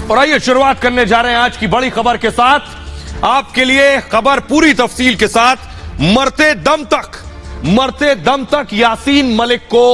और आइए शुरुआत करने जा रहे हैं आज की बड़ी खबर के साथ। आपके लिए खबर पूरी तफसील के साथ। मरते दम तक यासीन मलिक को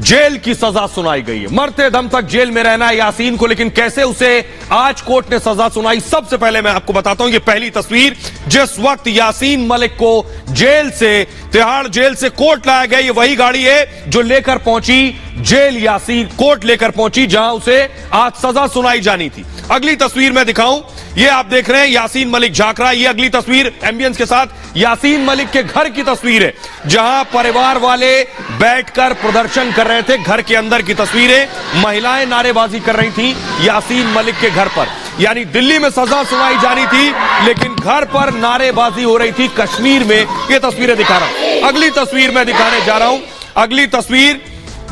जेल की सजा सुनाई गई है। मरते दम तक जेल में रहना है यासीन को, लेकिन कैसे उसे आज कोर्ट ने सजा सुनाई, सबसे पहले मैं आपको बताता हूं। ये पहली तस्वीर जिस वक्त यासीन मलिक को जेल से, तिहाड़ जेल से कोर्ट लाया गया, ये वही गाड़ी है जो लेकर पहुंची जेल यासीन, कोर्ट लेकर पहुंची जहां उसे आज सजा सुनाई जानी थी। अगली तस्वीर मैं दिखाऊं, ये आप देख रहे हैं यासीन मलिक झांक रहा है। ये अगली तस्वीर एम्बियंस के साथ यासीन मलिक के घर की तस्वीर है, जहां परिवार वाले बैठकर प्रदर्शन कर रहे थे। घर के अंदर की तस्वीरें, महिलाएं नारेबाजी कर रही थी यासीन मलिक के घर पर। यानी दिल्ली में सजा सुनाई जानी थी, लेकिन घर पर नारेबाजी हो रही थी कश्मीर में। ये तस्वीरें दिखा रहा हूं। अगली तस्वीर मैं दिखाने जा रहा हूं। अगली तस्वीर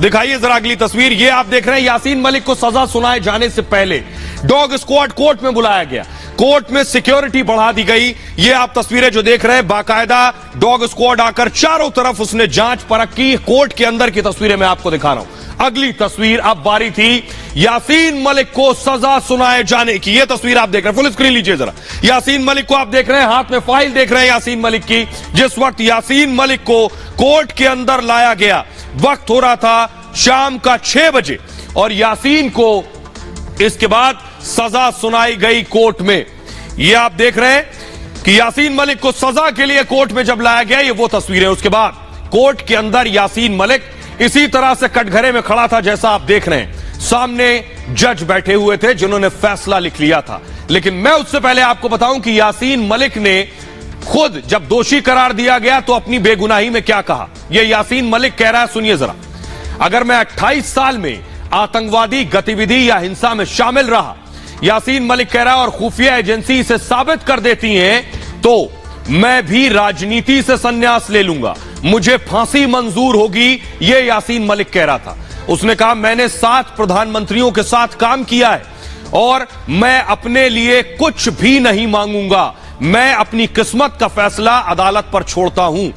दिखाइए जरा, अगली तस्वीर। ये आप देख रहे हैं यासीन मलिक को सजा सुनाए जाने से पहले डॉग स्क्वाड कोर्ट में बुलाया गया, कोर्ट में सिक्योरिटी बढ़ा दी गई। ये आप तस्वीरें जो देख रहे हैं, बाकायदा डॉग स्क्वाड आकर चारों तरफ उसने जांच परख की। कोर्ट के अंदर की तस्वीरें मैं आपको दिखा रहा हूं। अगली तस्वीर अब बारी थी यासीन मलिक को सजा सुनाए जाने की। ये तस्वीर आप देख रहे हैं, फुल स्क्रीन लीजिए जरा। यासीन मलिक को आप देख रहे हैं, हाथ में फाइल देख रहे हैं यासीन मलिक की। जिस वक्त यासीन मलिक को कोर्ट के अंदर लाया गया, वक्त हो रहा था शाम का 6 बजे और यासीन को इसके बाद सजा सुनाई गई कोर्ट में। ये आप देख रहे हैं कि यासीन मलिक को सजा के लिए कोर्ट में जब लाया गया, ये वो तस्वीर है। उसके बाद कोर्ट के अंदर यासीन मलिक इसी तरह से कटघरे में खड़ा था, जैसा आप देख रहे हैं। सामने जज बैठे हुए थे जिन्होंने फैसला लिख लिया था। लेकिन मैं उससे पहले आपको बताऊं कि यासीन मलिक ने खुद जब दोषी करार दिया गया तो अपनी बेगुनाही में क्या कहा। यह यासीन मलिक कह रहा है, सुनिए जरा। अगर मैं 28 साल में आतंकवादी गतिविधि या हिंसा में शामिल रहा, यासीन मलिक कह रहा है, और खुफिया एजेंसी इसे साबित कर देती हैं, तो मैं भी राजनीति से संन्यास ले लूंगा, मुझे फांसी मंजूर होगी। यह यासीन मलिक कह रहा था। उसने कहा, मैंने 7 प्रधानमंत्रियों के साथ काम किया है और मैं अपने लिए कुछ भी नहीं मांगूंगा, मैं अपनी किस्मत का फैसला अदालत पर छोड़ता हूं।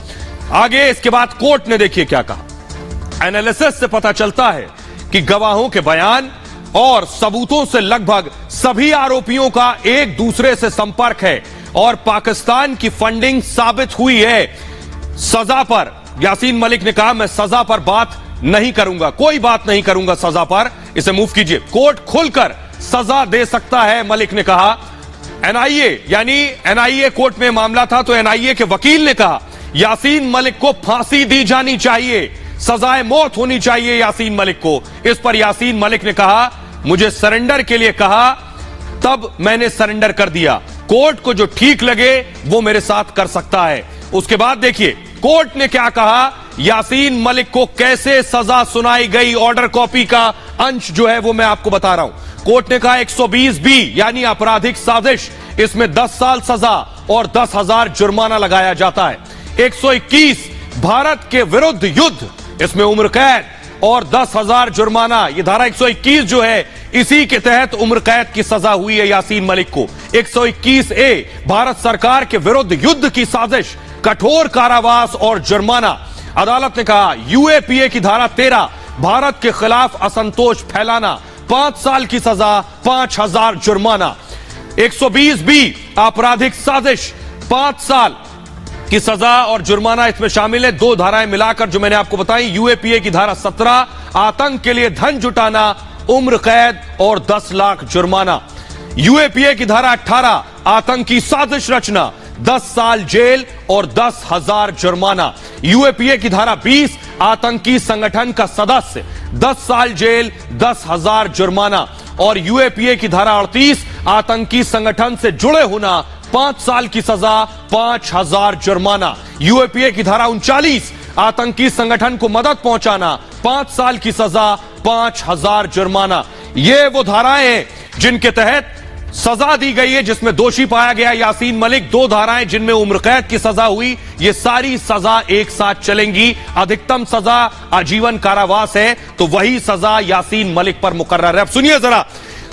आगे इसके बाद कोर्ट ने देखिए क्या कहा। एनालिसिस से पता चलता है कि गवाहों के बयान और सबूतों से लगभग सभी आरोपियों का एक दूसरे से संपर्क है और पाकिस्तान की फंडिंग साबित हुई है। सजा पर यासीन मलिक ने कहा, मैं सजा पर बात नहीं करूंगा, कोई बात नहीं करूंगा सजा पर, इसे मूव कीजिए। कोर्ट खुलकर सजा दे सकता है, मलिक ने कहा। एनआईए यानी एनआईए कोर्ट में मामला था, तो एनआईए के वकील ने कहा यासीन मलिक को फांसी दी जानी चाहिए, सजाए मौत होनी चाहिए यासीन मलिक को। इस पर यासीन मलिक ने कहा, मुझे सरेंडर के लिए कहा, तब मैंने सरेंडर कर दिया, कोर्ट को जो ठीक लगे वो मेरे साथ कर सकता है। उसके बाद देखिए कोर्ट ने क्या कहा, यासीन मलिक को कैसे सजा सुनाई गई। ऑर्डर कॉपी का अंश जो है वो मैं आपको बता रहा हूं। कोर्ट ने कहा 120B यानी आपराधिक साजिश, इसमें 10 साल सजा और 10,000 जुर्माना लगाया जाता है। 121 भारत के विरुद्ध युद्ध, इसमें उम्र कैद और 10,000 जुर्माना। ये धारा 121 जो है, इसी के तहत उम्र कैद की सजा हुई है यासीन मलिक को। 121A भारत सरकार के विरुद्ध युद्ध की साजिश, कठोर कारावास और जुर्माना। अदालत ने कहा यूएपीए की धारा 13 भारत के खिलाफ असंतोष फैलाना, 5 साल की सजा, 5,000 जुर्माना। 120B आपराधिक साजिश, 5 साल की सजा और जुर्माना इसमें शामिल है। 2 धाराएं मिलाकर जो मैंने आपको बताई। यूएपीए की धारा 17 आतंक के लिए धन जुटाना, उम्र कैद और 10 लाख जुर्माना। यूएपीए की धारा 18 आतंकी साजिश रचना, 10 साल जेल और 10,000 जुर्माना। यूएपीए की धारा 20 आतंकी संगठन का सदस्य, 10 साल जेल, 10,000 जुर्माना। और यूएपीए की धारा 38 आतंकी संगठन से जुड़े होना, 5 साल की सजा, 5,000 जुर्माना। यूएपीए की धारा 39 आतंकी संगठन को मदद पहुंचाना, 5 साल की सजा, 5,000 जुर्माना। ये वो धाराएं हैं जिनके तहत सजा दी गई है, जिसमें दोषी पाया गया यासीन मलिक। 2 धाराएं जिनमें उम्र कैद की सजा हुई, ये सारी सजा एक साथ चलेंगी। अधिकतम सजा आजीवन कारावास है, तो वही सजा यासीन मलिक पर मुकर्रर है। अब सुनिए जरा,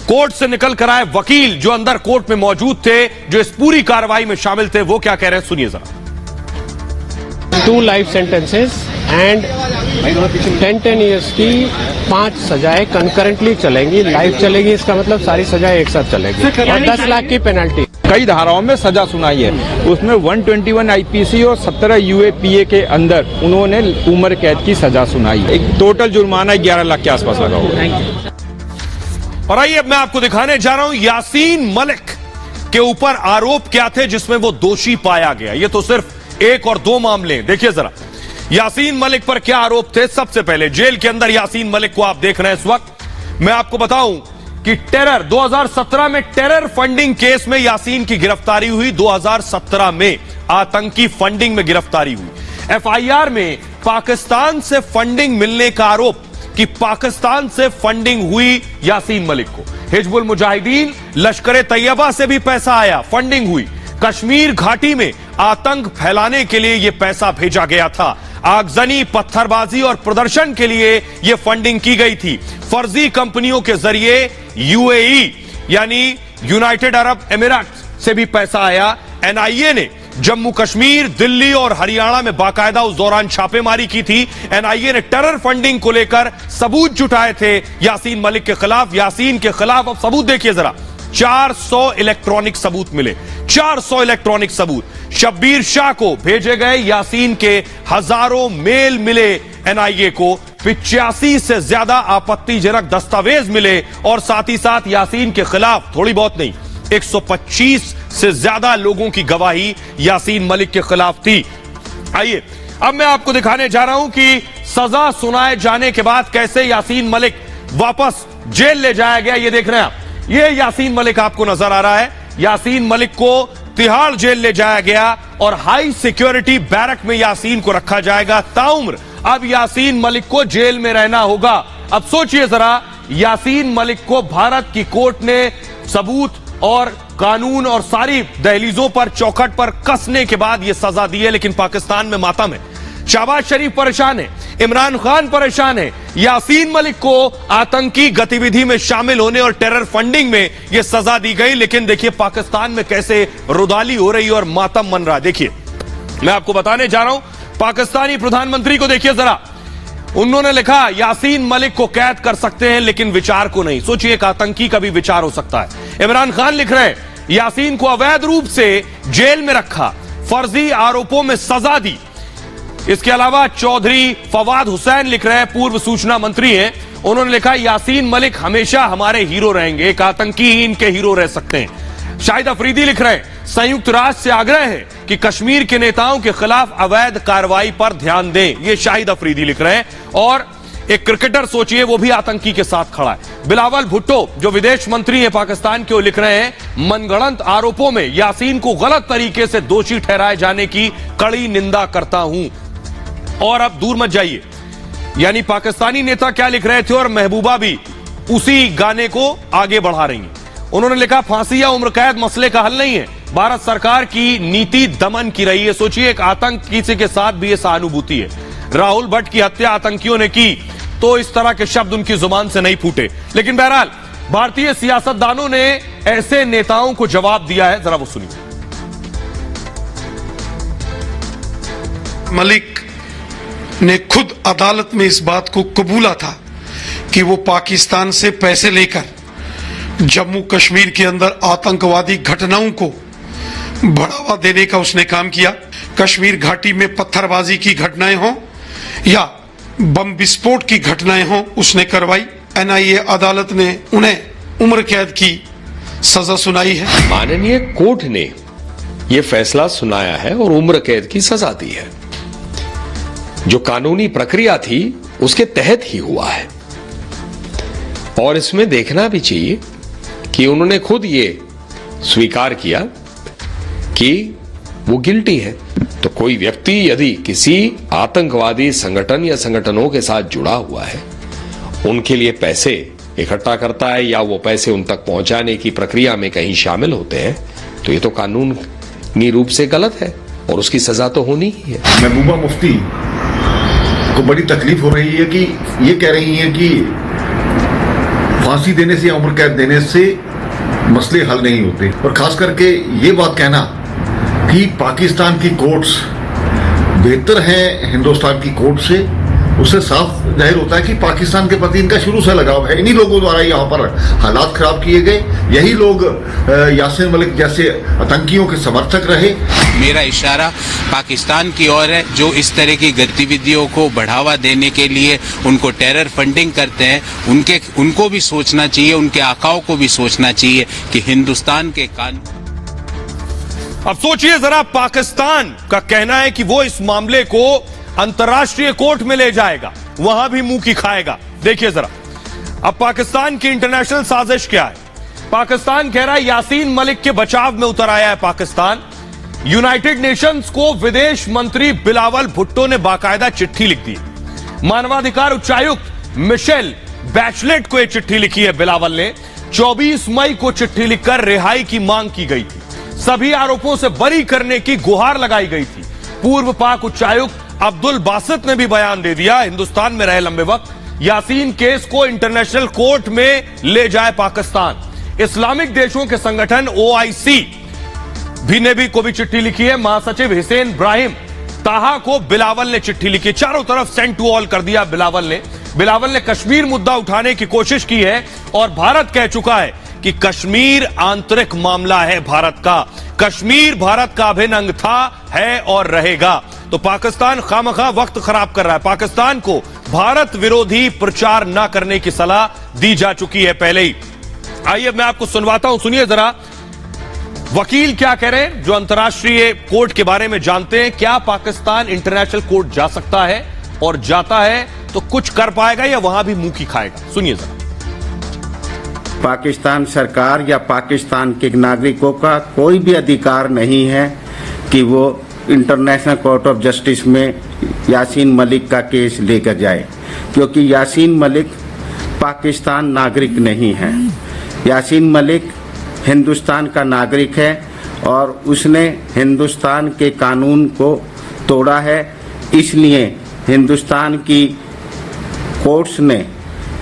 कोर्ट से निकल कर आए वकील जो अंदर कोर्ट में मौजूद थे, जो इस पूरी कार्रवाई में शामिल थे, वो क्या कह रहे हैं, सुनिए जरा। 2 life sentences and 10 ईयर्स की 5 सजाएं कंकरेंटली चलेंगी, लाइव चलेगी, इसका मतलब सारी सजाएं एक साथ चलेगी और 10 लाख की पेनल्टी। कई धाराओं में सजा सुनाई है, उसमें 121 आईपीसी और 17 यूएपीए के अंदर उन्होंने उम्र कैद की सजा सुनाई है। एक टोटल जुर्माना 11 लाख के आसपास लगा हुआ। और आइए अब मैं आपको दिखाने जा रहा हूं यासीन मलिक के ऊपर आरोप क्या थे जिसमें वो दोषी पाया गया। ये तो सिर्फ 1 और 2 मामले हैं। देखिए जरा यासीन मलिक पर क्या आरोप थे। सबसे पहले जेल के अंदर यासीन मलिक को आप देख रहे हैं इस वक्त। मैं आपको बताऊं कि 2017 में टेरर फंडिंग केस में यासीन की गिरफ्तारी हुई। 2017 में आतंकी फंडिंग में गिरफ्तारी हुई। एफआईआर में पाकिस्तान से फंडिंग मिलने का आरोप कि पाकिस्तान से फंडिंग हुई यासीन मलिक को। हिजबुल मुजाहिदीन लश्कर तैयबा से भी पैसा आया, फंडिंग हुई। कश्मीर घाटी में आतंक फैलाने के लिए यह पैसा भेजा गया था। आगजनी, पत्थरबाजी और प्रदर्शन के लिए यह फंडिंग की गई थी। फर्जी कंपनियों के जरिए यूएई यानी यूनाइटेड अरब एमिरेट से भी पैसा आया। एनआईए ने जम्मू कश्मीर, दिल्ली और हरियाणा में बाकायदा उस दौरान छापेमारी की थी। एनआईए ने टेरर फंडिंग को लेकर सबूत जुटाए थे यासीन मलिक के खिलाफ। यासीन के खिलाफ अब सबूत देखिए जरा, 400 इलेक्ट्रॉनिक सबूत मिले, 400 इलेक्ट्रॉनिक सबूत। शब्बीर शाह को भेजे गए यासीन के हजारों मेल मिले एनआईए को। 85 से ज्यादा आपत्तिजनक दस्तावेज मिले और साथ ही साथ यासीन के खिलाफ थोड़ी बहुत नहीं, 125 से ज्यादा लोगों की गवाही यासीन मलिक के खिलाफ थी। आइए अब मैं आपको दिखाने जा रहा हूं कि सजा सुनाए जाने के बाद कैसे यासीन मलिक वापस जेल ले जाया गया। ये देख रहे हैं आप, ये यासीन मलिक आपको नजर आ रहा है। यासीन मलिक को तिहाड़ जेल ले जाया गया और हाई सिक्योरिटी बैरक में यासीन को रखा जाएगा ताउम्र। अब यासीन मलिक को जेल में रहना होगा। अब सोचिए जरा, यासीन मलिक को भारत की कोर्ट ने सबूत और कानून और सारी दहलीजों पर, चौखट पर कसने के बाद यह सजा दी है, लेकिन पाकिस्तान में मातम है। शहबाज शरीफ परेशान है, इमरान खान परेशान है। यासीन मलिक को आतंकी गतिविधि में शामिल होने और टेरर फंडिंग में यह सजा दी गई, लेकिन देखिए पाकिस्तान में कैसे रुदाली हो रही है और मातम मन रहा है। देखिए मैं आपको बताने जा रहा हूं, पाकिस्तानी प्रधानमंत्री को देखिए जरा, उन्होंने लिखा यासीन मलिक को कैद कर सकते हैं लेकिन विचार को नहीं। सोचिए एक आतंकी का भी विचार हो सकता है। इमरान खान लिख रहे हैं यासीन को अवैध रूप से जेल में रखा, फर्जी आरोपों में सजा दी। इसके अलावा चौधरी फवाद हुसैन लिख रहे हैं, पूर्व सूचना मंत्री हैं, उन्होंने लिखा यासीन मलिक हमेशा हमारे हीरो रहेंगे, एक आतंकी ही इनके हीरो रह सकते हैं। शाहिद अफरीदी लिख रहे हैं संयुक्त राष्ट्र से आग्रह है कि कश्मीर के नेताओं के खिलाफ अवैध कार्रवाई पर ध्यान दें। ये शाहिद अफरीदी लिख रहे हैं। और एक क्रिकेटर सोचिए वो भी आतंकी के साथ खड़ा है। बिलावल भुट्टो जो विदेश मंत्री है पाकिस्तान के, वो लिख रहे हैं मनगढ़ंत आरोपों में यासीन को गलत तरीके से दोषी ठहराए जाने की कड़ी निंदा करता हूं। और अब दूर मत जाइए, यानी पाकिस्तानी नेता क्या लिख रहे थे और महबूबा भी उसी गाने को आगे बढ़ा रही हैं। उन्होंने लिखा फांसी या उम्र कैद मसले का हल नहीं है, भारत सरकार की नीति दमन की रही है। सोचिए एक आतंकी के साथ भी ये सहानुभूति है। राहुल भट्ट की हत्या आतंकियों ने की तो इस तरह के शब्द उनकी जुबान से नहीं फूटे, लेकिन बहरहाल भारतीय सियासतदानों ने ऐसे नेताओं को जवाब दिया है, जरा वो सुनिए। मलिक ने खुद अदालत में इस बात को कबूला था कि वो पाकिस्तान से पैसे लेकर जम्मू कश्मीर के अंदर आतंकवादी घटनाओं को बढ़ावा देने का उसने काम किया। कश्मीर घाटी में पत्थरबाजी की घटनाएं हों या बम विस्फोट की घटनाएं हों, उसने करवाई। एनआईए अदालत ने उन्हें उम्र कैद की सजा सुनाई है। माननीय कोर्ट ने यह फैसला सुनाया है और उम्र कैद की सजा दी है। जो कानूनी प्रक्रिया थी उसके तहत ही हुआ है और इसमें देखना भी चाहिए कि उन्होंने खुद ये स्वीकार किया कि वो गिल्टी है। तो कोई व्यक्ति यदि किसी आतंकवादी संगठन या संगठनों के साथ जुड़ा हुआ है, उनके लिए पैसे इकट्ठा करता है या वो पैसे उन तक पहुंचाने की प्रक्रिया में कहीं शामिल होते हैं, तो ये तो कानूनी रूप से गलत है और उसकी सजा तो होनी ही है। महबूबा मुफ्ती को बड़ी तकलीफ हो रही है कि ये कह रही हैं कि फांसी देने से या उम्र कैद देने से मसले हल नहीं होते, और खास करके ये बात कहना कि पाकिस्तान की कोर्ट्स बेहतर हैं हिंदुस्तान की कोर्ट से, उससे साफ जाहिर होता है कि पाकिस्तान के प्रति इनका शुरू से लगाव है। इन्हीं लोगों द्वारा यहाँ पर हालात खराब किए गए। यही लोग यासीन मलिक जैसे आतंकियों के समर्थक रहे। मेरा इशारा पाकिस्तान की ओर है, जो इस तरह की गतिविधियों को बढ़ावा देने के लिए उनको टेरर फंडिंग करते हैं, उनको भी सोचना चाहिए, उनके आकाओं को भी सोचना चाहिए कि हिंदुस्तान के कानून। अब सोचिए जरा, पाकिस्तान का कहना है कि वो इस मामले को अंतर्राष्ट्रीय कोर्ट में ले जाएगा, वहां भी मुंह की खाएगा। देखिए जरा, अब पाकिस्तान की इंटरनेशनल साजिश क्या है। पाकिस्तान कह रहा है यासीन मलिक के बचाव में उतर आया है पाकिस्तान। यूनाइटेड नेशंस को विदेश मंत्री बिलावल भुट्टो ने बाकायदा चिट्ठी लिख दी। मानवाधिकार उच्चायुक्त मिशेल बैचलेट को यह चिट्ठी लिखी है बिलावल ने। 24 मई को चिट्ठी लिखकर रिहाई की मांग की गई थी। सभी आरोपों से बरी करने की गुहार लगाई गई थी। पूर्व पाक उच्चायुक्त अब्दुल बासित ने भी बयान दे दिया, हिंदुस्तान में रहे लंबे वक्त, यासीन केस को इंटरनेशनल कोर्ट में ले जाए पाकिस्तान। इस्लामिक देशों के संगठन OIC ने भी चिट्ठी लिखी है। महासचिव हुसैन इब्राहिम ताहा को बिलावल ने चिट्ठी लिखी। चारों तरफ सेंड टू ऑल कर दिया बिलावल ने कश्मीर मुद्दा उठाने की कोशिश की है और भारत कह चुका है कि कश्मीर आंतरिक मामला है भारत का। कश्मीर भारत का अभिन्न अंग था, है और रहेगा। तो पाकिस्तान खामखा वक्त खराब कर रहा है। पाकिस्तान को भारत विरोधी प्रचार न करने की सलाह दी जा चुकी है पहले ही। आइए मैं आपको सुनवाता हूं, सुनिए जरा वकील क्या कह रहे हैं जो अंतर्राष्ट्रीय कोर्ट के बारे में जानते हैं। क्या पाकिस्तान इंटरनेशनल कोर्ट जा सकता है, और जाता है तो कुछ कर पाएगा या वहां भी मुंह की खाएगा? सुनिए जरा। पाकिस्तान सरकार या पाकिस्तान के नागरिकों का कोई भी अधिकार नहीं है कि वो इंटरनेशनल कोर्ट ऑफ जस्टिस में यासीन मलिक का केस लेकर जाए, क्योंकि यासीन मलिक पाकिस्तान नागरिक नहीं है। यासीन मलिक हिंदुस्तान का नागरिक है और उसने हिंदुस्तान के कानून को तोड़ा है। इसलिए हिंदुस्तान की कोर्ट्स ने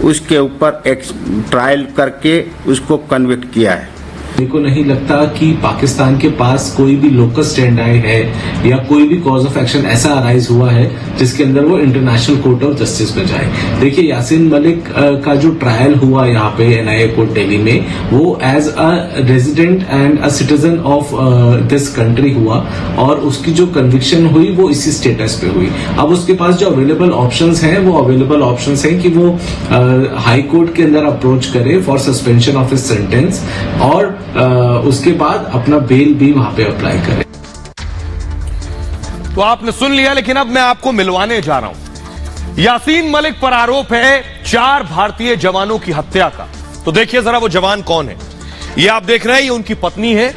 उसके ऊपर एक ट्रायल करके उसको कन्विक्ट किया है। मेरे को नहीं लगता कि पाकिस्तान के पास कोई भी लोकल स्टैंड आई है या कोई भी कॉज ऑफ एक्शन ऐसा अराइज हुआ है जिसके अंदर वो इंटरनेशनल कोर्ट ऑफ जस्टिस में जाए। देखिए, यासीन मलिक का जो ट्रायल हुआ यहाँ पे NIA कोर्ट दिल्ली में, वो as a resident and a citizen of this country हुआ और उसकी जो कन्विक्शन हुई वो इसी स्टेटस पे हुई। अब उसके पास जो अवेलेबल ऑप्शंस हैं वो अवेलेबल ऑप्शंस हैं कि वो हाई कोर्ट के अंदर अप्रोच करे for suspension of his sentence और उसके बाद अपना बेल भी वहां पे अप्लाई करें। तो आपने सुन लिया, लेकिन अब मैं आपको मिलवाने जा रहा हूं। यासीन मलिक पर आरोप है 4 भारतीय जवानों की हत्या का। तो देखिए जरा वो जवान कौन है। ये आप देख रहे हैं, ये उनकी पत्नी है।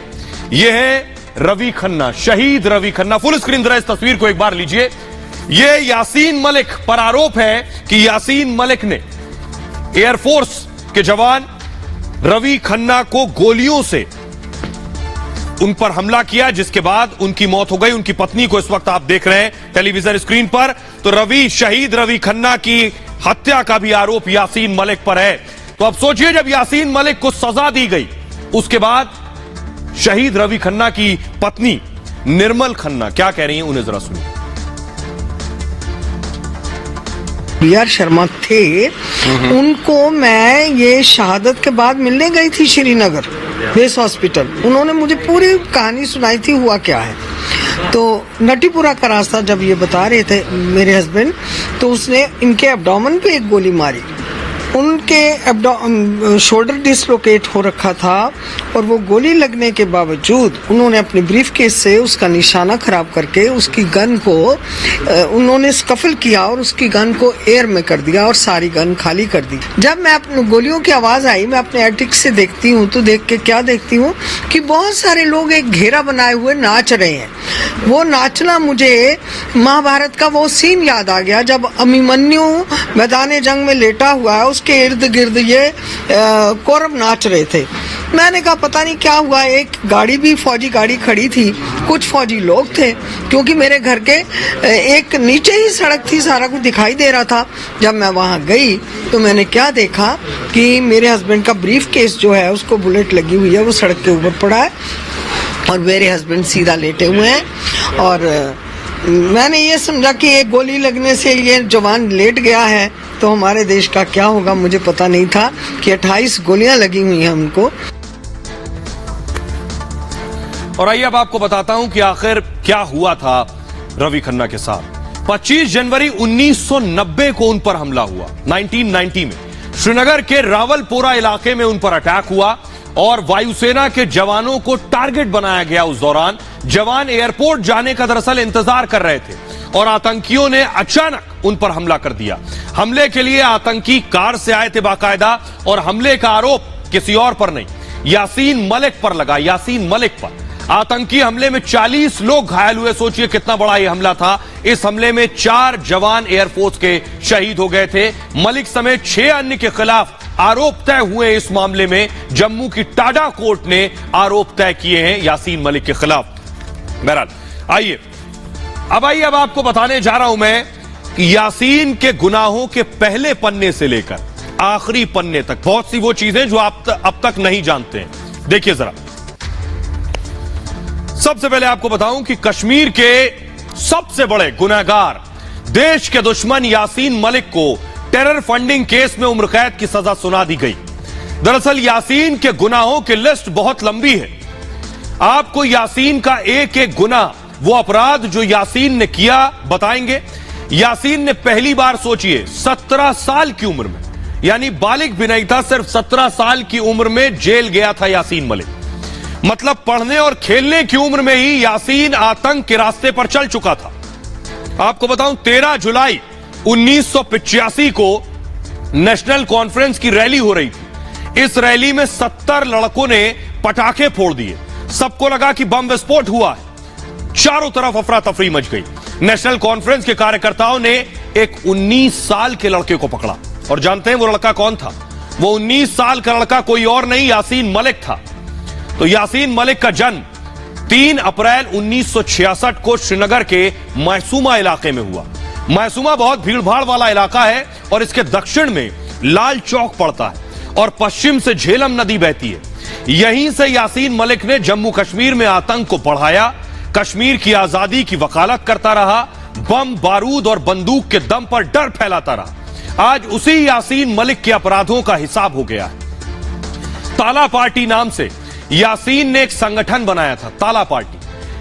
ये है रवि खन्ना, शहीद रवि खन्ना। फुल स्क्रीन जरा इस तस्वीर को एक बार लीजिए। ये यासीन मलिक पर आरोप है कि यासीन मलिक ने एयरफोर्स के जवान रवि खन्ना को गोलियों से उन पर हमला किया, जिसके बाद उनकी मौत हो गई। उनकी पत्नी को इस वक्त आप देख रहे हैं टेलीविजन स्क्रीन पर। तो शहीद रवि खन्ना की हत्या का भी आरोप यासीन मलिक पर है। तो अब सोचिए, जब यासीन मलिक को सजा दी गई, उसके बाद शहीद रवि खन्ना की पत्नी निर्मल खन्ना क्या कह रही हैं, उन्हें जरा सुनिए। BR शर्मा थे, उनको मैं ये शहादत के बाद मिलने गई थी श्रीनगर बेस हॉस्पिटल। उन्होंने मुझे पूरी कहानी सुनाई थी हुआ क्या है। तो नटीपुरा का रास्ता जब ये बता रहे थे मेरे हस्बैंड, तो उसने इनके एब्डोमेन पे एक गोली मारी। उनके शोल्डर डिसलोकेट हो रखा था और वो गोली लगने के बावजूद उन्होंने अपनी ब्रीफ केस से उसका निशाना खराब करके उसकी गन को उन्होंने स्कफल किया और उसकी गन को एयर में कर दिया और सारी गन खाली कर दी। जब मैं अपनी गोलियों की आवाज आई, मैं अपने एटिक से देखती हूँ तो देख के क्या देखती हूँ कि बहुत सारे लोग एक घेरा बनाए हुए नाच रहे हैं। वो नाचना मुझे महाभारत का वो सीन याद आ गया जब अभिमन्यु मैदान जंग में लेटा हुआ है, उसके इर्द गिर्द ये कौरव नाच रहे थे। मैंने कहा पता नहीं क्या हुआ। एक गाड़ी भी फौजी गाड़ी खड़ी थी, कुछ फौजी लोग थे, क्योंकि मेरे घर के एक नीचे ही सड़क थी, सारा कुछ दिखाई दे रहा था। जब मैं वहां गई तो मैंने क्या देखा कि मेरे हस्बैंड का ब्रीफ केस जो है उसको बुलेट लगी हुई है, वो सड़क के ऊपर पड़ा है और मेरे हस्बैंड सीधा लेटे हुए हैं और मैंने ये समझा कि एक गोली लगने से ये जवान लेट गया है, तो हमारे देश का क्या होगा मुझे पता नहीं था कि 28 गोलियां लगी हुई हैं उनको। और आइए अब आपको बताता हूं कि आखिर क्या हुआ था रवि खन्ना के साथ। 25 जनवरी 1990 को उन पर हमला हुआ। 1990 में श्रीनगर के रावलपोरा इलाके में उन पर अटैक हुआ और वायुसेना के जवानों को टारगेट बनाया गया। उस दौरान जवान एयरपोर्ट जाने का दरअसल इंतजार कर रहे थे और आतंकियों ने अचानक उन पर हमला कर दिया। हमले के लिए आतंकी कार से आए थे बाकायदा और हमले का आरोप किसी और पर नहीं, यासीन मलिक पर लगा। यासीन मलिक पर आतंकी हमले में 40 लोग घायल हुए। सोचिए कितना बड़ा यह हमला था। इस हमले में 4 जवान एयरफोर्स के शहीद हो गए थे। मलिक समेत 6 अन्य के खिलाफ आरोप तय हुए। इस मामले में जम्मू की टाडा कोर्ट ने आरोप तय किए हैं यासीन मलिक के खिलाफ। बहरहाल आइए अब आपको बताने जा रहा हूं मैं कि यासीन के गुनाहों के पहले पन्ने से लेकर आखिरी पन्ने तक बहुत सी वो चीजें जो आप अब तक नहीं जानते हैं। देखिए जरा, सबसे पहले आपको बताऊं कि कश्मीर के सबसे बड़े गुनहगार, देश के दुश्मन यासीन मलिक को टेरर फंडिंग केस में उम्र कैद की सजा सुना दी गई। दरअसल यासीन के गुनाहों की लिस्ट बहुत लंबी है। आपको यासीन का एक एक गुनाह, वो अपराध जो यासीन ने किया बताएंगे। यासीन ने पहली बार, सोचिए, 17 साल की उम्र में, यानी बालिग भी नहीं था, सिर्फ 17 साल की उम्र में जेल गया था यासीन मलिक। मतलब पढ़ने और खेलने की उम्र में ही यासीन आतंक के रास्ते पर चल चुका था। आपको बताऊं, 13 जुलाई 1985 को नेशनल कॉन्फ्रेंस की रैली हो रही थी। इस रैली में 70 लड़कों ने पटाखे फोड़ दिए। सबको लगा कि बम विस्फोट हुआ है। चारों तरफ अफरा तफरी मच गई। नेशनल कॉन्फ्रेंस के कार्यकर्ताओं ने एक 19 साल के लड़के को पकड़ा और जानते हैं वो लड़का कौन था? वो 19 साल का लड़का कोई और नहीं, यासीन मलिक था। तो यासीन मलिक का जन्म 3 अप्रैल 1966 को श्रीनगर के मासूमा इलाके में हुआ। मासूमा बहुत भीड़भाड़ वाला इलाका है और इसके दक्षिण में लाल चौक पड़ता है और पश्चिम से झेलम नदी बहती है। यहीं से यासीन मलिक ने जम्मू कश्मीर में आतंक को बढ़ाया, कश्मीर की आजादी की वकालत करता रहा, बम बारूद और बंदूक के दम पर डर फैलाता रहा। आज उसी यासीन मलिक के अपराधों का हिसाब हो गया है। ताला पार्टी नाम से यासीन ने एक संगठन बनाया था, ताला पार्टी।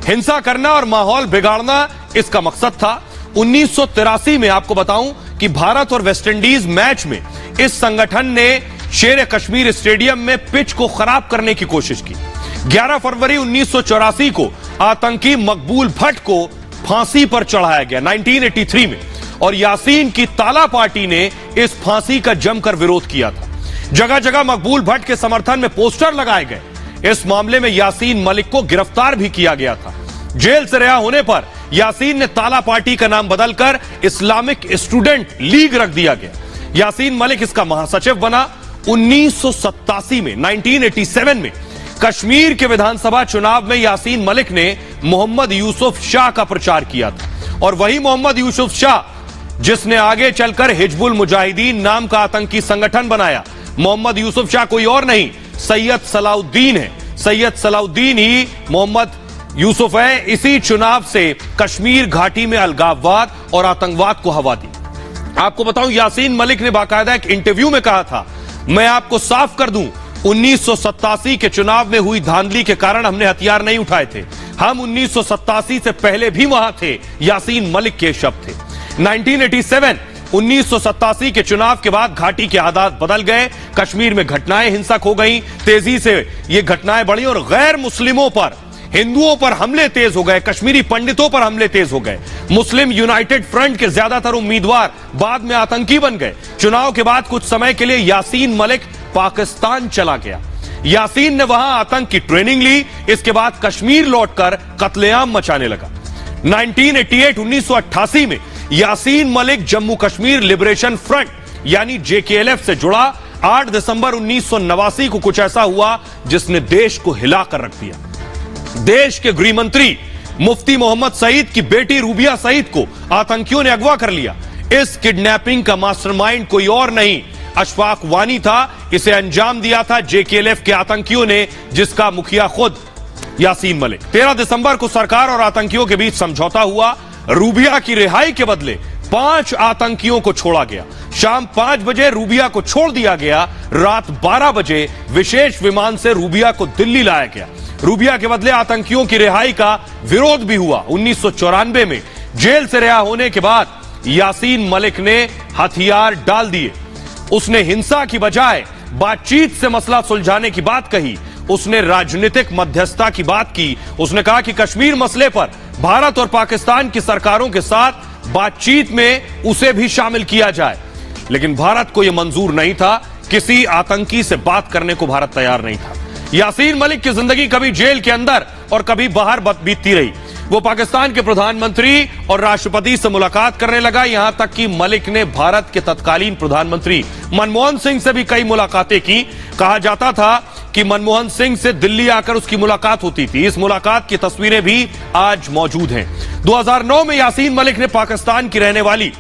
हिंसा करना और माहौल बिगाड़ना इसका मकसद था। 1983 में आपको बताऊं कि भारत और वेस्टइंडीज मैच में इस संगठन ने शेर कश्मीर स्टेडियम में पिच को खराब करने की कोशिश की। 11 फरवरी 1984 को आतंकी मकबूल भट्ट को फांसी पर चढ़ाया गया 1983 में, और यासीन की ताला पार्टी ने इस फांसी का जमकर विरोध किया था। जगह जगह मकबूल भट्ट के समर्थन में पोस्टर लगाए गए। इस मामले में यासीन मलिक को गिरफ्तार भी किया गया था। जेल से रिहा होने पर यासीन ने ताला पार्टी का नाम बदलकर इस्लामिक स्टूडेंट लीग रख दिया गया। यासीन मलिक इसका महासचिव बना। 1987 में 1987 में कश्मीर के विधानसभा चुनाव में यासीन मलिक ने मोहम्मद यूसुफ शाह का प्रचार किया था, और वही मोहम्मद यूसुफ शाह जिसने आगे चलकर हिजबुल मुजाहिदीन नाम का आतंकी संगठन बनाया। मोहम्मद यूसुफ शाह कोई और नहीं, सैयद सलाउद्दीन है। सैयद सलाउद्दीन ही मोहम्मद यूसुफ है। इसी चुनाव से कश्मीर घाटी में अलगाववाद और आतंकवाद को हवा दी। आपको बताऊं, यासीन मलिक ने बाकायदा एक इंटरव्यू में कहा था, मैं आपको साफ कर दूं, 1987 के चुनाव में हुई धांधली के कारण हमने हथियार नहीं उठाए थे। हम 1987 से पहले भी वहां थे। यासीन मलिक के शब्द थे। 1987 के चुनाव के बाद घाटी के हालात बदल गए। कश्मीर में घटनाएं हिंसक हो गई, तेजी से ये घटनाएं बढ़ी और गैर मुस्लिमों पर, हिंदुओं पर हमले तेज हो गए, कश्मीरी पंडितों पर हमले तेज हो गए। मुस्लिम यूनाइटेड फ्रंट के ज्यादातर उम्मीदवार बाद में आतंकी बन गए। चुनाव के बाद कुछ समय के लिए यासीन मलिक पाकिस्तान चला गया। यासीन ने वहां आतंक की ट्रेनिंग ली। इसके बाद कश्मीर लौटकर कत्लेआम मचाने लगा। 1988 में यासीन मलिक जम्मू कश्मीर लिबरेशन फ्रंट यानी JKLF से जुड़ा। 8 दिसंबर 1989 को कुछ ऐसा हुआ जिसने देश को हिलाकर रख दिया। देश के गृह मंत्री मुफ्ती मोहम्मद सईद की बेटी रूबिया सईद को आतंकियों ने अगवा कर लिया। इस किडनैपिंग का मास्टरमाइंड कोई और नहीं, अशफाक वानी था। इसे अंजाम दिया था JKLF के आतंकियों ने, जिसका मुखिया खुद यासीन मलिक। 13 दिसंबर को सरकार और आतंकियों के बीच समझौता हुआ। रूबिया की रिहाई के बदले 5 आतंकियों को छोड़ा गया। शाम 5 बजे रूबिया को छोड़ दिया गया। रात 12 बजे विशेष विमान से रूबिया को दिल्ली लाया गया। रूबिया के बदले आतंकियों की रिहाई का विरोध भी हुआ। 1994 में जेल से रिहा होने के बाद यासीन मलिक ने हथियार डाल दिए। उसने हिंसा की बजाय बातचीत से मसला सुलझाने की बात कही। उसने राजनीतिक मध्यस्थता की बात की। उसने कहा कि कश्मीर मसले पर भारत और पाकिस्तान की सरकारों के साथ बातचीत में उसे भी शामिल किया जाए, लेकिन भारत को यह मंजूर नहीं था। किसी आतंकी से बात करने को भारत तैयार नहीं था। यासीन मलिक की जिंदगी कभी जेल के अंदर और कभी बाहर बीतती रही। वो पाकिस्तान के प्रधानमंत्री और राष्ट्रपति से मुलाकात करने लगा। यहां तक कि मलिक ने भारत के तत्कालीन प्रधानमंत्री मनमोहन सिंह से भी कई मुलाकातें की। कहा जाता था कि मनमोहन सिंह से दिल्ली आकर उसकी मुलाकात होती थी। इस मुलाकात की तस्वीरें भी आज मौजूद हैं। 2009 में यासीन मलिक ने पाकिस्तान की रहने वाली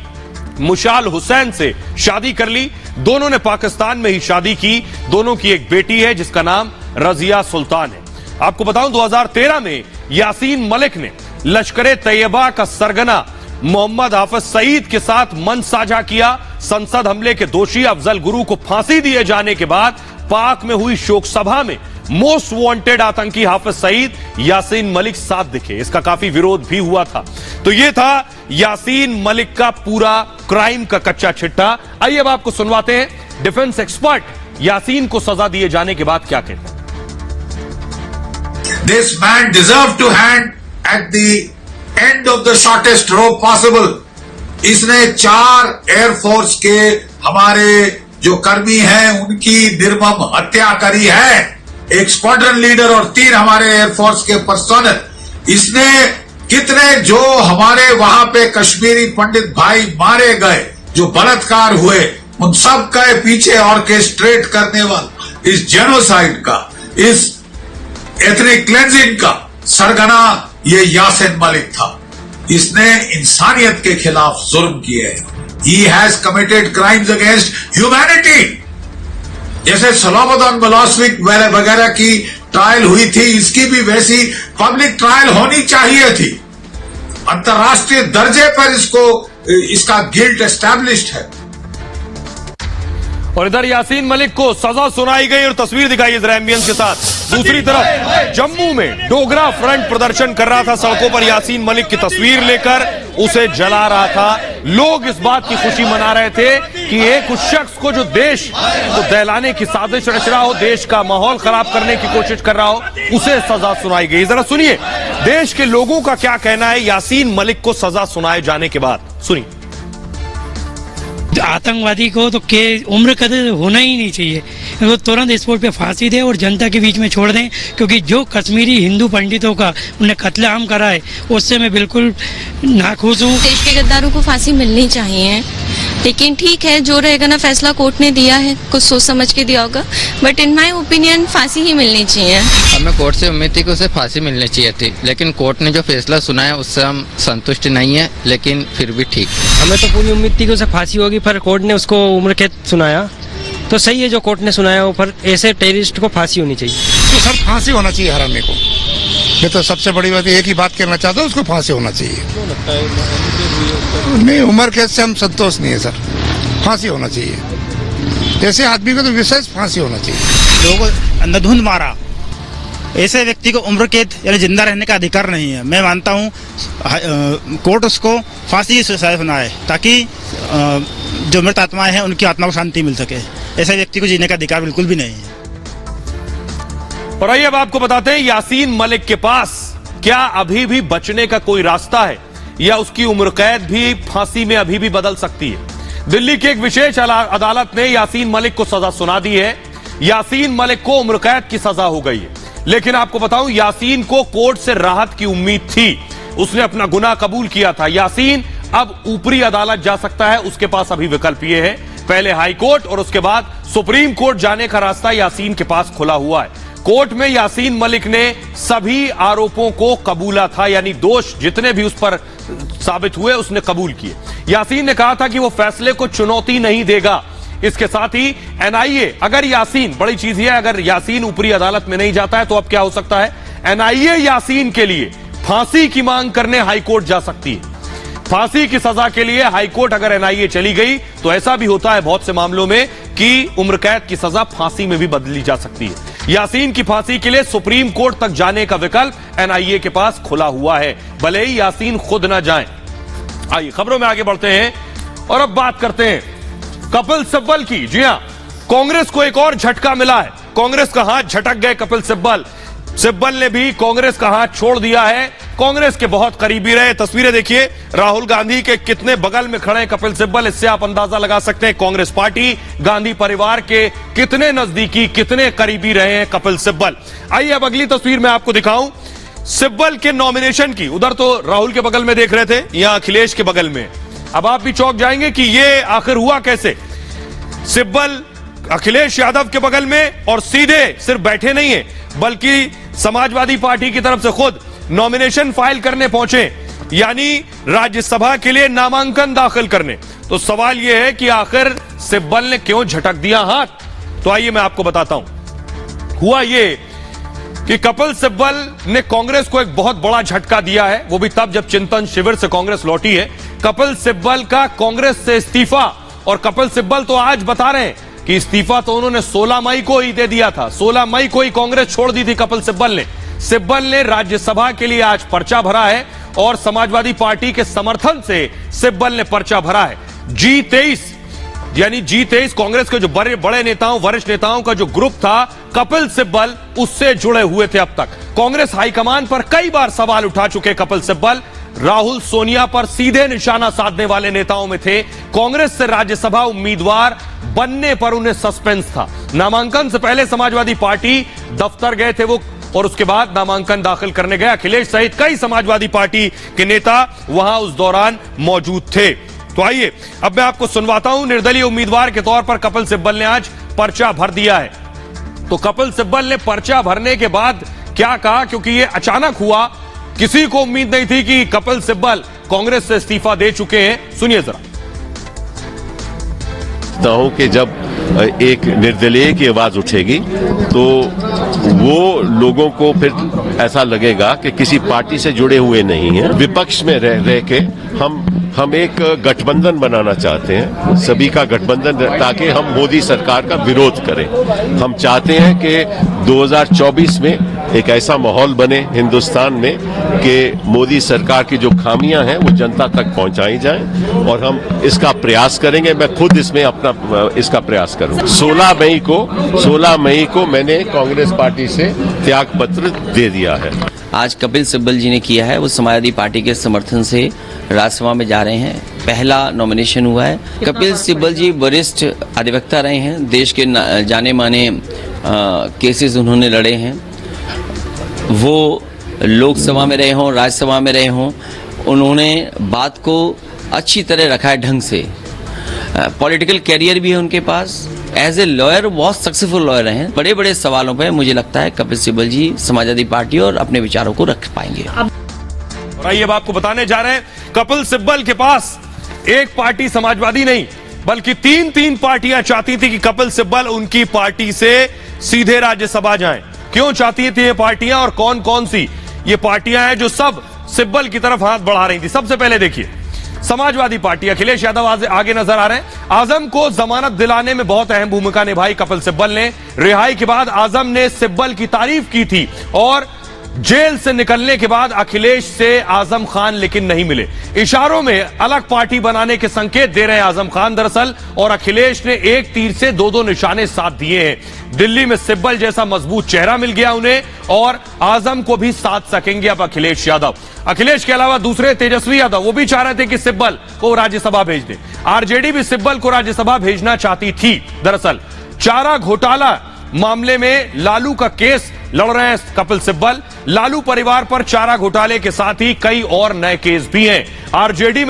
मुशाल हुसैन से शादी कर ली। दोनों ने पाकिस्तान में ही शादी की। दोनों की एक बेटी है जिसका नाम रजिया सुल्तान है। आपको बताऊं 2013 में यासीन मलिक ने लश्कर तैयबा का सरगना मोहम्मद हाफिज सईद के साथ मंच साझा किया। संसद हमले के दोषी अफजल गुरु को फांसी दिए जाने के बाद पाक में हुई शोक सभा में मोस्ट वांटेड आतंकी हाफिज सईद यासीन मलिक साथ दिखे। इसका काफी विरोध भी हुआ था। तो यह था यासीन मलिक का पूरा क्राइम का कच्चा चिट्ठा। आइए अब आपको सुनवाते हैं डिफेंस एक्सपर्ट यासीन को सजा दिए जाने के बाद क्या कहते हैं। This man deserved to hang at the end of the shortest rope possible. इसने 4 एयरफोर्स के हमारे जो कर्मी हैं उनकी निर्मम हत्या करी है। एक स्क्वाड्रन लीडर और 3 हमारे एयरफोर्स के पर्सनल। इसने कितने जो हमारे वहां पे कश्मीरी पंडित भाई मारे गए, जो बलात्कार हुए, उन सब के पीछे ऑर्केस्ट्रेट करने वाला इस जेनोसाइड का, इस एथनिक क्लेंजिंग का सरगना ये यासीन मलिक था। इसने इंसानियत के खिलाफ जुर्म किए हैं। He has committed crimes against humanity. जैसे सलामुद्दीन मिलोसेविक वगैरह की ट्रायल हुई थी, इसकी भी वैसी पब्लिक ट्रायल होनी चाहिए थी। अंतर्राष्ट्रीय दर्जे पर इसका गिल्ट एस्टैब्लिश्ड है। और इधर यासीन मलिक को सजा सुनाई गई और तस्वीर दिखाई जरा एम्बियंस के साथ। दूसरी तरफ जम्मू में डोगरा फ्रंट प्रदर्शन कर रहा था सड़कों पर यासीन मलिक की तस्वीर लेकर, उसे जला रहा था। लोग इस बात की खुशी मना रहे थे कि एक उस शख्स को जो देश को दहलाने की साजिश रच रहा हो, देश का माहौल खराब करने की कोशिश कर रहा हो, उसे सजा सुनाई गई। जरा सुनिए देश के लोगों का क्या कहना है यासीन मलिक को सजा सुनाए जाने के बाद। सुनिए। आतंकवादी को तो उम्र कैद होना ही नहीं चाहिए। वो तुरंत स्पॉट पे फांसी दे और जनता के बीच में छोड़ दें, क्योंकि जो कश्मीरी हिंदू पंडितों का उन्हें कत्लेआम करा है उससे मैं बिल्कुल नाखुश हूँ। देश के गद्दारों को फांसी मिलनी चाहिए, लेकिन ठीक है जो रहेगा ना, फैसला कोर्ट ने दिया है, कुछ सोच समझ के दिया होगा, बट इन माय ओपिनियन फांसी ही मिलनी चाहिए। हमें कोर्ट से उम्मीद थी कि उसे फांसी मिलनी चाहिए थी, लेकिन कोर्ट ने जो फैसला सुनाया उससे हम संतुष्ट नहीं है, लेकिन फिर भी ठीक। हमें तो पूरी उम्मीद थी कि उसे फांसी होगी, पर कोर्ट ने उसको उम्र कैद सुनाया, तो सही है जो कोर्ट ने सुनाया वो, पर ऐसे टेररिस्ट को फांसी होनी चाहिए। तो सर फांसी होना चाहिए हर आदमी को। मैं तो सबसे बड़ी बात एक ही बात कहना चाहता हूँ, उसको फांसी होना चाहिए। नहीं, उम्र कैद से हम संतोष नहीं है सर, फांसी होना चाहिए। ऐसे आदमी को तो विशेष फांसी होना चाहिए। लोगों को अंधाधुंध मारा, ऐसे व्यक्ति को उम्र कैद यानी जिंदा रहने का अधिकार नहीं है। मैं मानता हूँ कोर्ट उसको फांसी की सजा सुनाए, ताकि जो मृत आत्माएं हैं उनकी आत्मा को शांति मिल सके। ऐसे व्यक्ति को जीने का अधिकार बिल्कुल भी नहीं है। और आइए अब आपको बताते हैं यासीन मलिक के पास क्या अभी भी बचने का कोई रास्ता है, या उसकी उम्र कैद भी फांसी में अभी भी बदल सकती है। दिल्ली की एक विशेष अदालत ने यासीन मलिक को सजा सुना दी है। यासीन मलिक को उम्र कैद की सजा हो गई है, लेकिन आपको बताऊं यासीन को कोर्ट से राहत की उम्मीद थी। उसने अपना गुनाह कबूल किया था। यासीन अब ऊपरी अदालत जा सकता है, उसके पास अभी विकल्प ये है, पहले हाई कोर्ट और उसके बाद सुप्रीम कोर्ट जाने का रास्ता यासीन के पास खुला हुआ है। कोर्ट में यासीन मलिक ने सभी आरोपों को कबूला था, यानी दोष जितने भी उस पर साबित हुए उसने कबूल किए। यासीन ने कहा था कि वो फैसले को चुनौती नहीं देगा। इसके साथ ही एनआईए, अगर यासीन, बड़ी चीज है, अगर यासीन ऊपरी अदालत में नहीं जाता है तो अब क्या हो सकता है, एनआईए यासीन के लिए फांसी की मांग करने हाईकोर्ट जा सकती है। फांसी की सजा के लिए हाईकोर्ट अगर एनआईए चली गई तो ऐसा भी होता है बहुत से मामलों में कि उम्र कैद की सजा फांसी में भी बदली जा सकती है। यासीन की फांसी के लिए सुप्रीम कोर्ट तक जाने का विकल्प एनआईए के पास खुला हुआ है, भले ही यासीन खुद ना जाएं। आइए खबरों में आगे बढ़ते हैं और अब बात करते हैं कपिल सिब्बल की। जी हां, कांग्रेस को एक और झटका मिला है। कांग्रेस का हाथ झटक गए कपिल सिब्बल। सिब्बल ने भी कांग्रेस का हाथ छोड़ दिया है, कांग्रेस के बहुत करीबी रहे। तस्वीरें देखिए, राहुल गांधी के कितने बगल में खड़े हैं कपिल सिब्बल, इससे आप अंदाजा लगा सकते हैं कांग्रेस पार्टी, गांधी परिवार के कितने नजदीकी, कितने करीबी रहे हैं कपिल सिब्बल। आइए अब अगली तस्वीर में आपको दिखाऊं सिब्बल के नॉमिनेशन की। उधर तो राहुल के बगल में देख रहे थे, यहां अखिलेश के बगल में। अब आप भी चौंक जाएंगे कि ये आखिर हुआ कैसे। सिब्बल अखिलेश यादव के बगल में और सीधे सिर्फ बैठे नहीं है बल्कि समाजवादी पार्टी की तरफ से खुद नॉमिनेशन फाइल करने पहुंचे, यानी राज्यसभा के लिए नामांकन दाखिल करने। तो सवाल यह है कि आखिर सिब्बल ने क्यों झटक दिया हाथ। तो आइए मैं आपको बताता हूं। हुआ यह कि कपिल सिब्बल ने कांग्रेस को एक बहुत बड़ा झटका दिया है, वो भी तब जब चिंतन शिविर से कांग्रेस लौटी है। कपिल सिब्बल का कांग्रेस से इस्तीफा, और कपिल सिब्बल तो आज बता रहे हैं कि इस्तीफा तो उन्होंने 16 मई को ही दे दिया था। 16 मई को ही कांग्रेस छोड़ दी थी कपिल सिब्बल ने। सिब्बल ने राज्यसभा के लिए आज पर्चा भरा है और समाजवादी पार्टी के समर्थन से सिब्बल ने पर्चा भरा है। G23 यानी G23 कांग्रेस के जो बड़े नेताओं, वरिष्ठ नेताओं का जो ग्रुप था, कपिल सिब्बल उससे जुड़े हुए थे। अब तक कांग्रेस हाईकमान पर कई बार सवाल उठा चुके कपिल सिब्बल, राहुल सोनिया पर सीधे निशाना साधने वाले नेताओं में थे। कांग्रेस से राज्यसभा उम्मीदवार बनने पर उन्हें सस्पेंस था। नामांकन से पहले समाजवादी पार्टी दफ्तर गए थे वो, और उसके बाद नामांकन दाखिल करने गए। अखिलेश सहित कई समाजवादी पार्टी के नेता वहां उस दौरान मौजूद थे। तो आइए अब मैं आपको सुनवाता हूं, निर्दलीय उम्मीदवार के तौर पर कपिल सिब्बल ने आज पर्चा भर दिया है। तो कपिल सिब्बल ने पर्चा भरने के बाद क्या कहा, क्योंकि यह अचानक हुआ, किसी को उम्मीद नहीं थी कि कपिल सिब्बल कांग्रेस से इस्तीफा दे चुके हैं। सुनिए जरा। हूं कि जब एक निर्दलीय की आवाज उठेगी तो वो लोगों को फिर ऐसा लगेगा कि किसी पार्टी से जुड़े हुए नहीं हैं। विपक्ष में रह के हम एक गठबंधन बनाना चाहते हैं, सभी का गठबंधन, ताकि हम मोदी सरकार का विरोध करें। हम चाहते हैं कि 2024 में एक ऐसा माहौल बने हिंदुस्तान में कि मोदी सरकार की जो खामियां हैं वो जनता तक पहुंचाई जाएं, और हम इसका प्रयास करेंगे। मैं खुद इसमें अपना इसका प्रयास करूंगा। 16 मई को मैंने कांग्रेस पार्टी से त्याग पत्र दे दिया है। आज कपिल सिब्बल जी ने किया है, वो समाजवादी पार्टी के समर्थन से राज्यसभा में जा रहे हैं। पहला नॉमिनेशन हुआ है। कपिल सिब्बल जी वरिष्ठ अधिवक्ता रहे हैं, देश के जाने माने केसेस उन्होंने लड़े हैं। वो लोकसभा में रहे हों, राज्यसभा में रहे हों, उन्होंने बात को अच्छी तरह रखा है ढंग से। पॉलिटिकल कैरियर भी है उनके पास। एज ए लॉयर बहुत सक्सेसफुल लॉयर हैं। बड़े बड़े सवालों पे मुझे लगता है कपिल सिब्बल जी समाजवादी पार्टी और अपने विचारों को रख पाएंगे। और आइए अब आपको बताने जा रहे हैं, कपिल सिब्बल के पास एक पार्टी समाजवादी नहीं बल्कि तीन पार्टियां चाहती थी कि कपिल सिब्बल उनकी पार्टी से सीधे राज्यसभा जाएं। क्यों चाहती थी ये पार्टियां और कौन कौन सी ये पार्टियां हैं जो सब सिब्बल की तरफ हाथ बढ़ा रही थी। सबसे पहले देखिए, समाजवादी पार्टी, अखिलेश यादव आगे नजर आ रहे हैं। आजम को जमानत दिलाने में बहुत अहम भूमिका निभाई कपिल सिब्बल ने। रिहाई के बाद आजम ने सिब्बल की तारीफ की थी, और जेल से निकलने के बाद अखिलेश से आजम खान लेकिन नहीं मिले। इशारों में अलग पार्टी बनाने के संकेत दे रहे हैं आजम खान दरअसल, और अखिलेश ने एक तीर से दो निशाने साध दिए हैं। दिल्ली में सिब्बल जैसा मजबूत चेहरा मिल गया उन्हें, और आजम को भी साध सकेंगे अब अखिलेश यादव। अखिलेश के अलावा दूसरे तेजस्वी यादव, वो भी चाह रहे थे कि सिब्बल को राज्यसभा भेज दे। आरजेडी भी सिब्बल को राज्यसभा भेजना चाहती थी। दरअसल चारा घोटाला मामले में लालू का केस लड़ रहे हैं कपिल सिब्बल। लालू परिवार पर चारा घोटाले के साथ ही कई और नए केस भी हैं। आरजेडी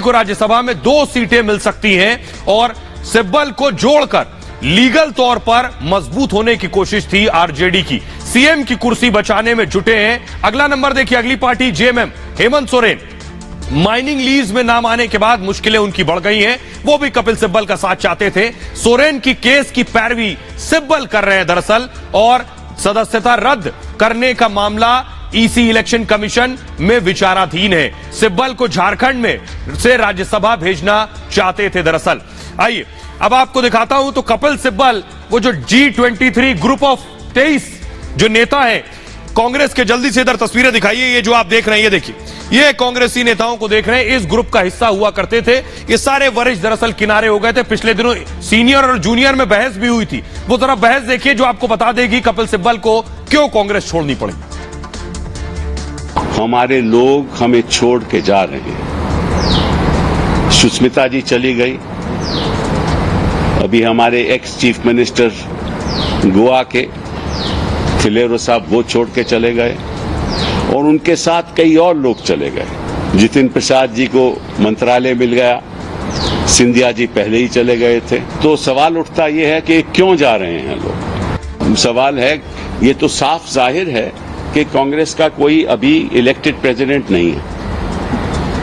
को राज्यसभा में 2 सीटें मिल सकती हैं, और सिब्बल को जोड़कर लीगल तौर पर मजबूत होने की कोशिश थी आरजेडी की। सीएम की कुर्सी बचाने में जुटे हैं। अगला नंबर देखिए, अगली party JMM, Hemant Soren. Mining lease में नाम आने के बाद मुश्किलें उनकी बढ़ गई हैं। वो भी कपिल सिब्बल का साथ चाहते थे। सोरेन की केस की पैरवी सिब्बल कर रहे हैं दरअसल, और सदस्यता रद्द करने का मामला ईसी इलेक्शन कमीशन में विचाराधीन है। सिब्बल को झारखंड में से राज्यसभा भेजना चाहते थे दरअसल। आइए अब आपको दिखाता हूं तो कपिल सिब्बल वो जो G23 ग्रुप ऑफ 23 जो नेता है कांग्रेस के, जल्दी से इधर तस्वीरें दिखाइए। ये जो आप देख रहे हैं ये देखिए, ये कांग्रेसी नेताओं को देख रहे हैं, इस ग्रुप का हिस्सा हुआ करते थे। ये सारे वरिष्ठ दरअसल किनारे हो गए थे। पिछले दिनों सीनियर और जूनियर में बहस भी हुई थी। वो जरा बहस देखिए जो आपको बता देगी कपिल सिब्बल को क्यों कांग्रेस छोड़नी पड़ी। हमारे लोग हमें छोड़ के जा रहे हैं। सुष्मिता जी चली गई, अभी हमारे एक्स चीफ मिनिस्टर गोवा के फिलेरो साहब वो छोड़ के चले गए और उनके साथ कई और लोग चले गए। जितिन प्रसाद जी को मंत्रालय मिल गया, सिंधिया जी पहले ही चले गए थे। तो सवाल उठता ये है कि क्यों जा रहे हैं लोग। सवाल है, ये तो साफ जाहिर है कि कांग्रेस का कोई अभी इलेक्टेड प्रेसिडेंट नहीं है,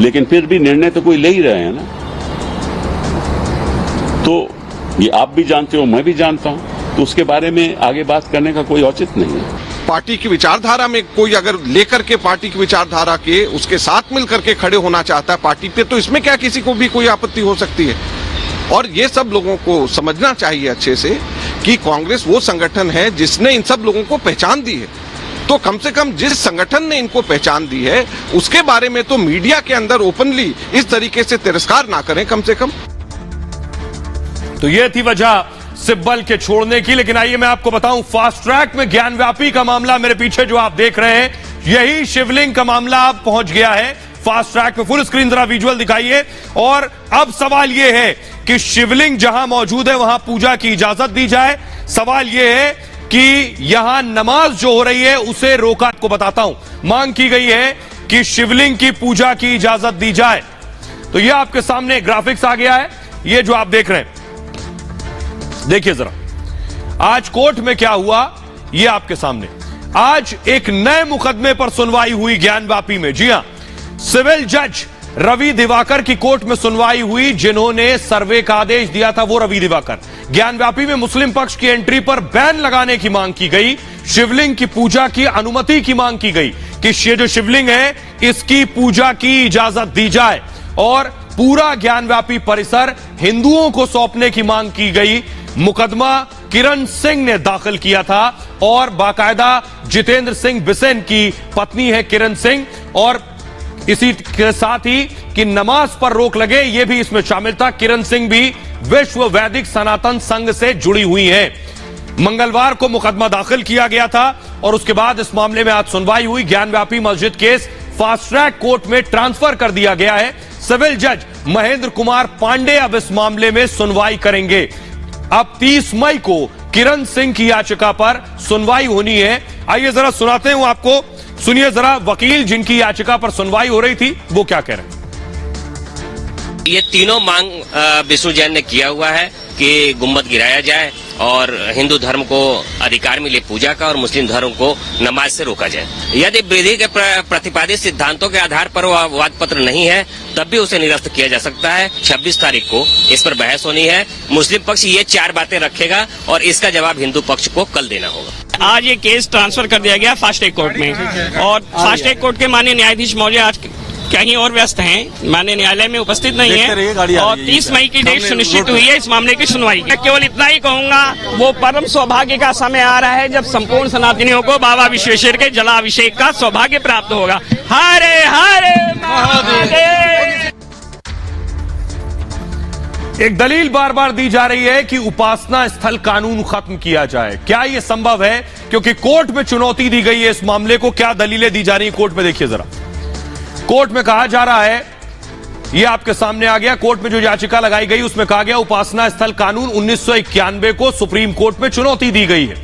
लेकिन फिर भी निर्णय तो कोई ले ही रहे हैं ना। तो ये आप भी जानते हो, मैं भी जानता हूं, तो उसके बारे में आगे बात करने का कोई औचित्य नहीं है। पार्टी की विचारधारा में कोई अगर लेकर के पार्टी की विचारधारा के उसके साथ मिलकर के खड़े होना चाहता है पार्टी पे, तो इसमें क्या किसी को भी कोई आपत्ति हो सकती है। और ये सब लोगों को समझना चाहिए अच्छे से कि कांग्रेस वो संगठन है जिसने इन सब लोगों को पहचान दी है। तो कम से कम जिस संगठन ने इनको पहचान दी है उसके बारे में तो मीडिया के अंदर ओपनली इस तरीके से तिरस्कार ना करें कम से कम। तो ये थी वजह सिब्बल के छोड़ने की। लेकिन आइए मैं आपको बताऊं, फास्ट ट्रैक में ज्ञानव्यापी का मामला मेरे पीछे जो आप देख रहे हैं, यही शिवलिंग का मामला अब पहुंच गया है फास्ट ट्रैक में। फुल स्क्रीन जरा विजुअल दिखाइए। और अब सवाल यह है कि शिवलिंग जहां मौजूद है वहां पूजा की इजाजत दी जाए। सवाल यह है कि यहां नमाज जो हो रही है उसे रोका। आपको बताता हूं, मांग की गई है कि शिवलिंग की पूजा की इजाजत दी जाए। तो यह आपके सामने ग्राफिक्स आ गया है, ये जो आप देख रहे हैं, देखिए जरा आज कोर्ट में क्या हुआ ये आपके सामने। आज एक नए मुकदमे पर सुनवाई हुई ज्ञानव्यापी में। जी हां, सिविल जज रवि दिवाकर की कोर्ट में सुनवाई हुई। जिन्होंने सर्वे का आदेश दिया था वो रवि दिवाकर। ज्ञानव्यापी में मुस्लिम पक्ष की एंट्री पर बैन लगाने की मांग की गई। शिवलिंग की पूजा की अनुमति की मांग की गई कि ये जो शिवलिंग है इसकी पूजा की इजाजत दी जाए और पूरा ज्ञानव्यापी परिसर हिंदुओं को सौंपने की मांग की गई। मुकदमा किरण सिंह ने दाखिल किया था और बाकायदा जितेंद्र सिंह बिसेन की पत्नी है किरण सिंह। और इसी के साथ ही कि नमाज पर रोक लगे ये भी इसमें शामिल था। किरण सिंह भी विश्व वैदिक सनातन संघ से जुड़ी हुई हैं। मंगलवार को मुकदमा दाखिल किया गया था और उसके बाद इस मामले में आज सुनवाई हुई। ज्ञानव्यापी मस्जिद केस फास्ट ट्रैक कोर्ट में ट्रांसफर कर दिया गया है। सिविल जज महेंद्र कुमार पांडे अब इस मामले में सुनवाई करेंगे। अब 30 मई को किरण सिंह की याचिका पर सुनवाई होनी है। आइए जरा सुनाते हूं आपको, सुनिए जरा वकील जिनकी याचिका पर सुनवाई हो रही थी वो क्या कह रहे हैं। ये तीनों मांग विष्णु जैन ने किया हुआ है कि गुम्बद गिराया जाए और हिंदू धर्म को अधिकार मिले पूजा का और मुस्लिम धर्म को नमाज से रोका जाए। यदि विधि के प्रतिपादित सिद्धांतों के आधार पर वो वाद पत्र नहीं है तब भी उसे निरस्त किया जा सकता है। 26 तारीख को इस पर बहस होनी है। मुस्लिम पक्ष ये 4 बातें रखेगा और इसका जवाब हिंदू पक्ष को कल देना होगा। आज ये केस ट्रांसफर कर दिया गया फास्ट ट्रैक कोर्ट में और फास्ट ट्रैक कोर्ट के माननीय न्यायाधीश मौर्य आज कहीं और व्यस्त हैं, माननीय न्यायालय में उपस्थित नहीं है और 30 मई की डेट सुनिश्चित हुई है इस मामले की सुनवाई। मैं केवल इतना ही कहूंगा, वो परम सौभाग्य का समय आ रहा है जब संपूर्ण सनातनियों को बाबा विश्वेश्वर के जलाभिषेक का सौभाग्य प्राप्त होगा। हरे हरे महादेव। एक दलील बार बार दी जा रही है कि उपासना स्थल कानून खत्म किया जाए। क्या यह संभव है? क्योंकि कोर्ट में चुनौती दी गई है इस मामले को। क्या दलीलें दी जा रही है कोर्ट में, देखिए जरा। कोर्ट में कहा जा रहा है, यह आपके सामने आ गया, कोर्ट में जो याचिका लगाई गई उसमें कहा गया उपासना स्थल कानून 1991 को सुप्रीम कोर्ट में चुनौती दी गई है।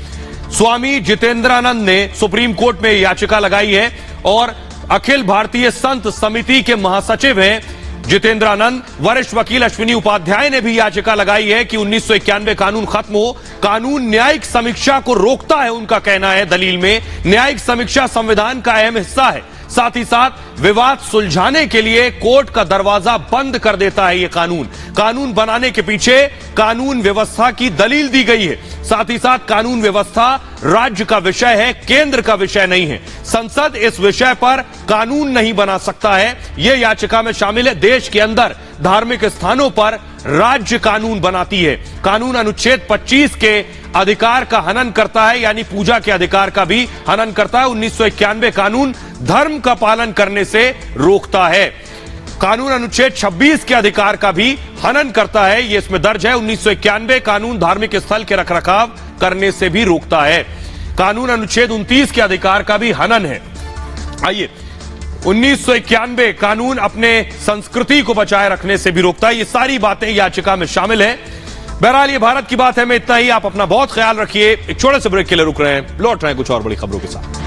स्वामी जितेंद्रानंद ने सुप्रीम कोर्ट में याचिका लगाई है और अखिल भारतीय संत समिति के महासचिव हैं जितेंद्रानंद। वरिष्ठ वकील अश्विनी उपाध्याय ने भी याचिका लगाई है कि 1991 कानून खत्म हो। कानून न्यायिक समीक्षा को रोकता है, उनका कहना है दलील में। न्यायिक समीक्षा संविधान का अहम हिस्सा है। साथ ही साथ विवाद सुलझाने के लिए कोर्ट का दरवाजा बंद कर देता है। यह कानून बनाने के पीछे कानून व्यवस्था की दलील दी गई है। साथ ही साथ कानून व्यवस्था राज्य का विषय है, केंद्र का विषय नहीं है। संसद इस विषय पर कानून नहीं बना सकता है, यह याचिका में शामिल है। देश के अंदर धार्मिक स्थानों पर राज्य कानून बनाती है। कानून अनुच्छेद 25 के अधिकार का हनन करता है, यानी पूजा के अधिकार का भी हनन करता है। 1991 कानून धर्म का पालन करने से रोकता है। कानून अनुच्छेद 26 के अधिकार का भी हनन करता है, यह इसमें दर्ज है। 1991 कानून धार्मिक स्थल के रखरखाव करने से भी रोकता है। कानून अनुच्छेद 29 के अधिकार का भी हनन है। आइए, 1991 कानून अपने संस्कृति को बचाए रखने से भी रोकता है। ये सारी बातें याचिका में शामिल है। बहरहाल ये भारत की बात है में इतना ही। आप अपना बहुत ख्याल रखिए। एक छोटे से ब्रेक के लिए रुक रहे हैं, लौट रहे हैं कुछ और बड़ी खबरों के साथ।